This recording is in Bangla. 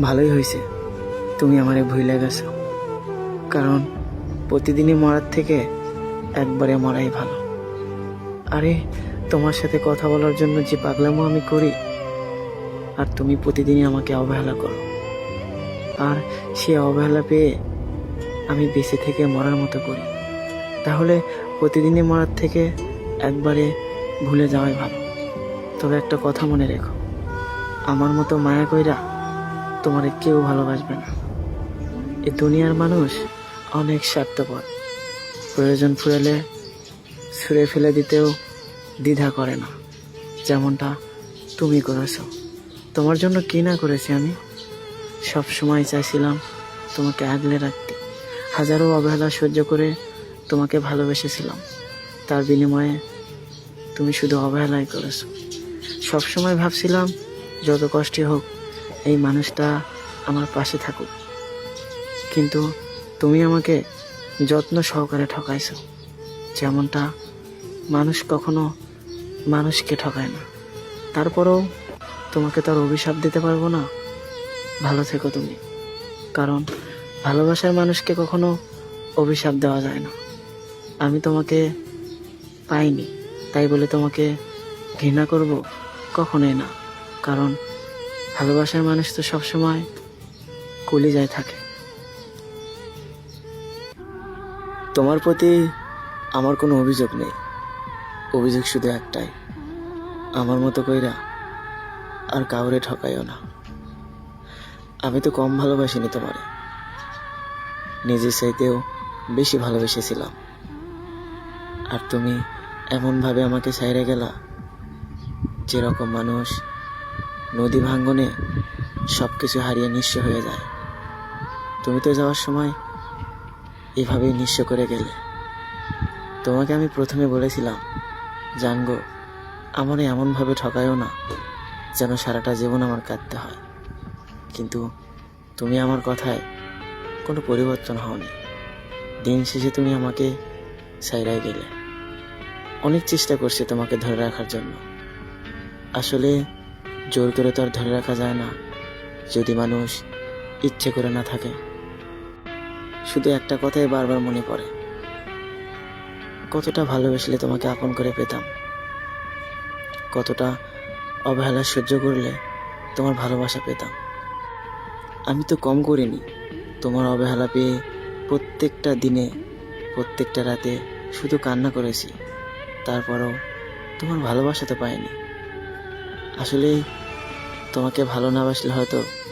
ভালোই হয়েছে তুমি আমারে ভুলে গেছো, কারণ প্রতিদিনই মরার থেকে একবারে মরাই ভালো। আরে তোমার সাথে কথা বলার জন্য যে পাগলামো আমি করি, আর তুমি প্রতিদিনই আমাকে অবহেলা করো। আর সে অবহেলা পেয়ে আমি বেঁচে থেকে মরার মতো করি। তাহলে প্রতিদিনই মরার থেকে একবারে ভুলে যাওয়াই ভালো। তবে একটা কথা মনে রেখো, আমার মতো মায়া কইরা তোমারে কেউ ভালোবাসবে না। এ দুনিয়ার মানুষ অনেক স্বার্থপর, প্রয়োজন ফুরালে ছুঁড়ে ফেলে দিতেও দ্বিধা করে না, যেমনটা তুমি করেছো। তোমার জন্য কি না করেছি আমি। সব সময় চাইছিলাম তোমাকে আগলে রাখতে, হাজারো অবহেলা সহ্য করে তোমাকে ভালোবেসেছিলাম। তার বিনিময়ে তুমি শুধু অবহেলাই করেছো। সবসময় ভাবছিলাম যত কষ্টই হোক এই মানুষটা আমার পাশে থাকুক, কিন্তু তুমি আমাকে যত্ন সহকারে ঠকাইছো, যেমনটা মানুষ কখনো মানুষকে ঠকায় না। তারপরেও তোমাকে তো আর অভিশাপ দিতে পারবো না। ভালো থেকো তুমি, কারণ ভালোবাসার মানুষকে কখনো অভিশাপ দেওয়া যায় না। আমি তোমাকে পাইনি তাই বলে তোমাকে ঘৃণা করব কখনোই না, কারণ ভালোবাসার মানুষ তো সবসময় কলিজায় থাকে। তোমার প্রতি আমার কোনো অভিযোগ নেই, অভিযোগ শুধু একটাই, আমার মতো কইরা আর কাউরে ঠকাইও না। আমি তো কম ভালোবাসিনি তোমারে, নিজের চাইতেও বেশি ভালোবেসেছিলাম। আর তুমি এমনভাবে আমাকে ছাইরে গেলা, যেরকম মানুষ নদী ভাঙ্গনে সব কিছু হারিয়ে নিঃস্ব হয়ে যায়। তুমি তো যাওয়ার সময় এভাবেই নিঃস্ব করে গেলে। তোমাকে আমি প্রথমে বলেছিলাম, জানগো আমার এমনভাবে ঠকায়ও না যেন সারাটা জীবন আমার কাঁদতে হয়, কিন্তু তুমি আমার কথায় কোনো পরিবর্তন হওনি। দিন শেষে তুমি আমাকে ছাইড়াই গেলে। অনেক চেষ্টা করছি তোমাকে ধরে রাখার জন্য, আসলে জোর করে তো আর ধরে রাখা যায় না যদি মানুষ ইচ্ছে করে না থাকে। শুধু একটা কথাই বারবার মনে পড়ে, কতটা ভালোবাসলে তোমাকে আপন করে পেতাম, কতটা অবহেলা সহ্য করলে তোমার ভালোবাসা পেতাম। আমি তো কম করিনি তোমার অবহেলা পেয়ে। প্রত্যেকটা দিনে প্রত্যেকটা রাতে শুধু কান্না করেছি, তারপরও তোমার ভালোবাসা তো পাইনি। আসলে তোমাকে ভালো না বাসলে হয়তো